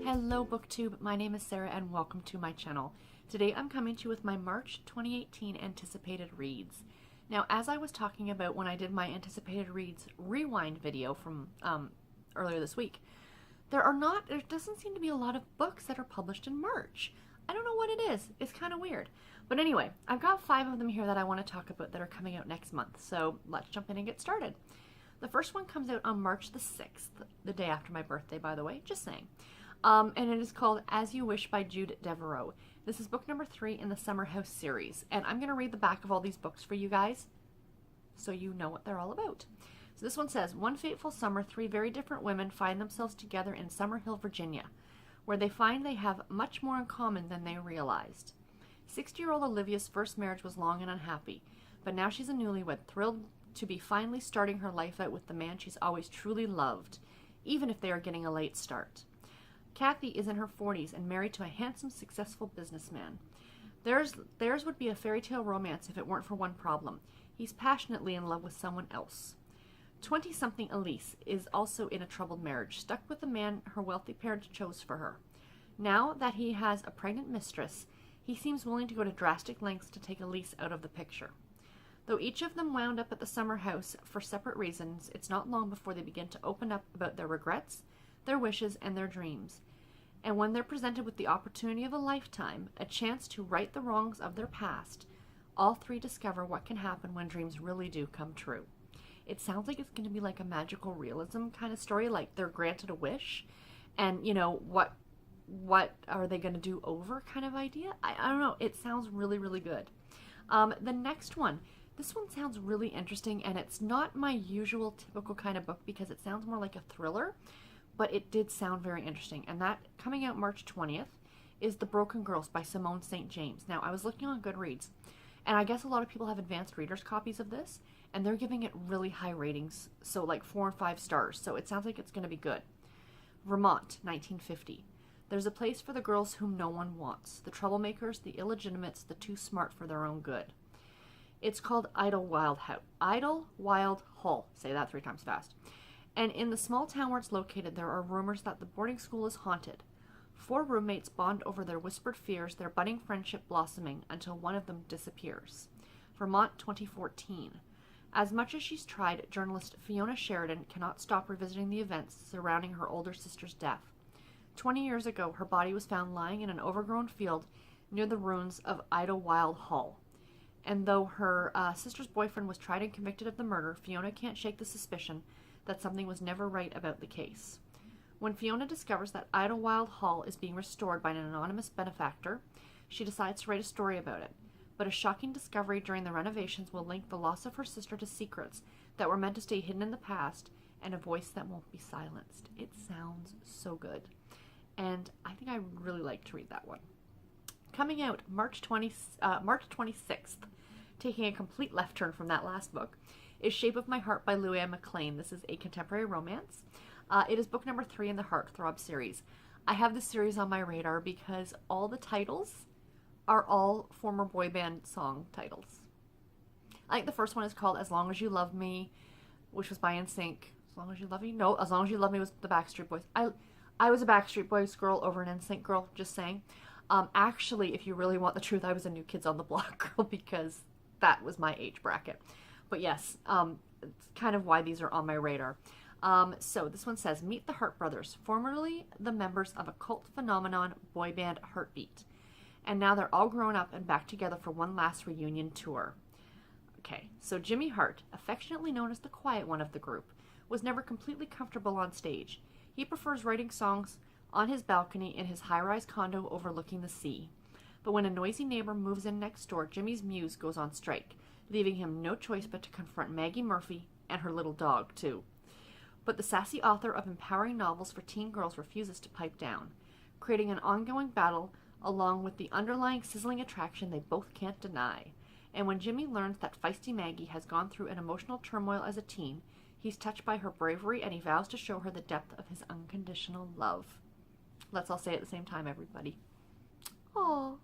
Hello BookTube, my name is Sarah and welcome to my channel. Today I'm coming to you with my March 2018 anticipated reads. Now, as I was talking about when I did my anticipated reads rewind video from earlier this week, there doesn't seem to be a lot of books that are published in March. I don't know what it is. It's kind of weird. But anyway, I've got 5 of them here that I want to talk about that are coming out next month. So let's jump in and get started. The first one comes out on March the 6th, the day after my birthday, by the way, just saying. And it is called As You Wish by Jude Deveraux. This is book number 3 in the Summer House series. And I'm going to read the back of all these books for you guys so you know what they're all about. So this one says, one fateful summer, 3 very different women find themselves together in Summer Hill, Virginia, where they find they have much more in common than they realized. 60-year-old Olivia's first marriage was long and unhappy, but now she's a newlywed, thrilled to be finally starting her life out with the man she's always truly loved, even if they are getting a late start. Kathy is in her 40s and married to a handsome, successful businessman. Theirs would be a fairy tale romance if it weren't for one problem. He's passionately in love with someone else. 20-something Elise is also in a troubled marriage, stuck with the man her wealthy parents chose for her. Now that he has a pregnant mistress, he seems willing to go to drastic lengths to take Elise out of the picture. Though each of them wound up at the summer house for separate reasons, it's not long before they begin to open up about their regrets, their wishes, and their dreams. And when they're presented with the opportunity of a lifetime, a chance to right the wrongs of their past, all 3 discover what can happen when dreams really do come true. It sounds like it's going to be like a magical realism kind of story, like they're granted a wish, and, you know, what are they going to do over kind of idea? I don't know. It sounds really, really good. The next one. This one sounds really interesting, and it's not my usual typical kind of book because it sounds more like a thriller, but it did sound very interesting. And that, coming out March 20th, is The Broken Girls by Simone St. James. Now, I was looking on Goodreads, and I guess a lot of people have advanced readers' copies of this, and they're giving it really high ratings, so like 4 and 5 stars, so it sounds like it's going to be good. Vermont, 1950. There's a place for the girls whom no one wants, the troublemakers, the illegitimates, the too smart for their own good. It's called Idlewild Hall. Say that 3 times fast. And in the small town where it's located, there are rumors that the boarding school is haunted. 4 roommates bond over their whispered fears, their budding friendship blossoming until one of them disappears. Vermont, 2014. As much as she's tried, journalist Fiona Sheridan cannot stop revisiting the events surrounding her older sister's death. 20 years ago, her body was found lying in an overgrown field near the ruins of Idlewild Hall. And though her sister's boyfriend was tried and convicted of the murder, Fiona can't shake the suspicion that something was never right about the case. When Fiona discovers that Idlewild Hall is being restored by an anonymous benefactor, she decides to write a story about it. But a shocking discovery during the renovations will link the loss of her sister to secrets that were meant to stay hidden in the past and a voice that won't be silenced. It sounds so good. And I think I would really like to read that one. Coming out March 26th, taking a complete left turn from that last book, is Shape of My Heart by LuAnn McLane. This is a contemporary romance. It is book number 3 in the Heartthrob series. I have this series on my radar because all the titles are all former boy band song titles. I think the first one is called As Long As You Love Me, which was by NSYNC. As Long As You Love Me? No, As Long As You Love Me was the Backstreet Boys. I was a Backstreet Boys girl over an NSYNC girl, just saying. Actually, if you really want the truth, I was a New Kids on the Block girl because that was my age bracket. But yes, it's kind of why these are on my radar. So this one says, Meet the Hart Brothers, formerly the members of a cult phenomenon boy band Heartbeat. And now they're all grown up and back together for one last reunion tour. Okay, so Jimmy Hart, affectionately known as the quiet one of the group, was never completely comfortable on stage. He prefers writing songs on his balcony in his high-rise condo overlooking the sea. But when a noisy neighbor moves in next door, Jimmy's muse goes on strike, leaving him no choice but to confront Maggie Murphy and her little dog, too. But the sassy author of empowering novels for teen girls refuses to pipe down, creating an ongoing battle along with the underlying sizzling attraction they both can't deny. And when Jimmy learns that feisty Maggie has gone through an emotional turmoil as a teen, he's touched by her bravery and he vows to show her the depth of his unconditional love. Let's all say it at the same time, everybody. Oh,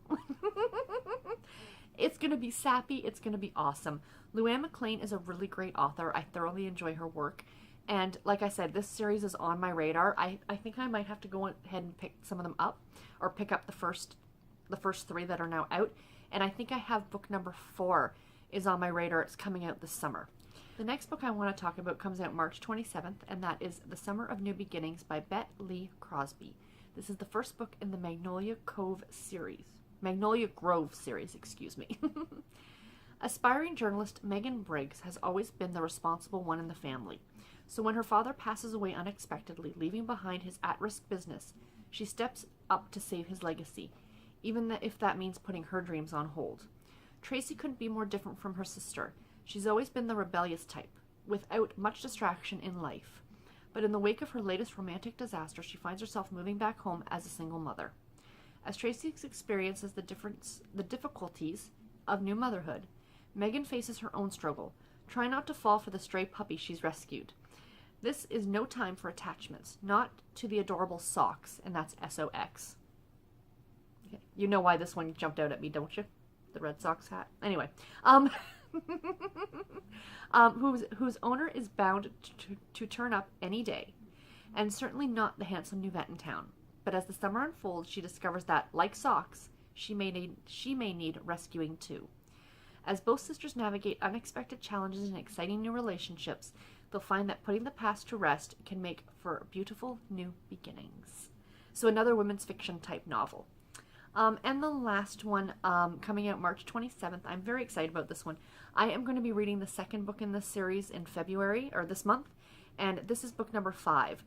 it's going to be sappy. It's going to be awesome. LuAnn McLane is a really great author. I thoroughly enjoy her work. And like I said, this series is on my radar. I think I might have to go ahead and pick some of them up, or pick up the first 3 that are now out. And I think I have book number 4 is on my radar. It's coming out this summer. The next book I want to talk about comes out March 27th, and that is The Summer of New Beginnings by Bette Crosby. This is the first book in the Magnolia Grove series, excuse me. Aspiring journalist Megan Briggs has always been the responsible one in the family. So when her father passes away unexpectedly, leaving behind his at-risk business, she steps up to save his legacy, even if that means putting her dreams on hold. Tracy couldn't be more different from her sister. She's always been the rebellious type, without much distraction in life. But in the wake of her latest romantic disaster, she finds herself moving back home as a single mother. As Tracy experiences the difficulties of new motherhood, Megan faces her own struggle, trying not to fall for the stray puppy she's rescued. This is no time for attachments, not to the adorable socks, and that's SOX. Okay. You know why this one jumped out at me, don't you? The Red Sox hat. Anyway, whose owner is bound to turn up any day, and certainly not the handsome new vet in town. But as the summer unfolds, she discovers that, like socks, she may need rescuing too. As both sisters navigate unexpected challenges and exciting new relationships, they'll find that putting the past to rest can make for beautiful new beginnings. So another women's fiction type novel. And the last one, coming out March 27th. I'm very excited about this one. I am going to be reading the second book in this series in February, or this month, and this is book number 5.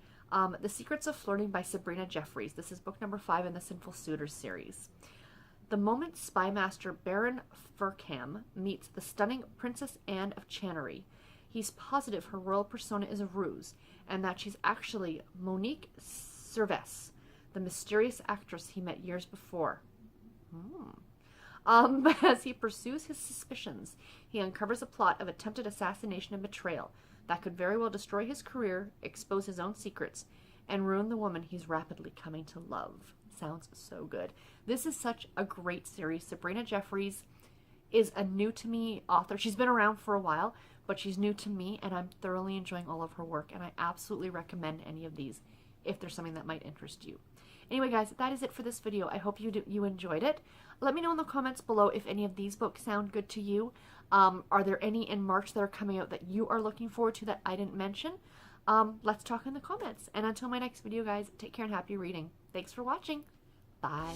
The Secrets of Flirting by Sabrina Jeffries. This is book number 5 in the Sinful Suitors series. The moment spymaster Baron Furkham meets the stunning Princess Anne of Channery, he's positive her royal persona is a ruse, and that she's actually Monique Servais, the mysterious actress he met years before. As he pursues his suspicions, he uncovers a plot of attempted assassination and betrayal that could very well destroy his career, expose his own secrets, and ruin the woman he's rapidly coming to love. Sounds so good. This is such a great series. Sabrina Jeffries is a new-to-me author. She's been around for a while, but she's new to me, and I'm thoroughly enjoying all of her work, and I absolutely recommend any of these if there's something that might interest you. Anyway, guys, that is it for this video. I hope you enjoyed it. Let me know in the comments below if any of these books sound good to you. Are there any in March that are coming out that you are looking forward to that I didn't mention? Let's talk in the comments. And until my next video, guys, take care and happy reading. Thanks for watching. Bye.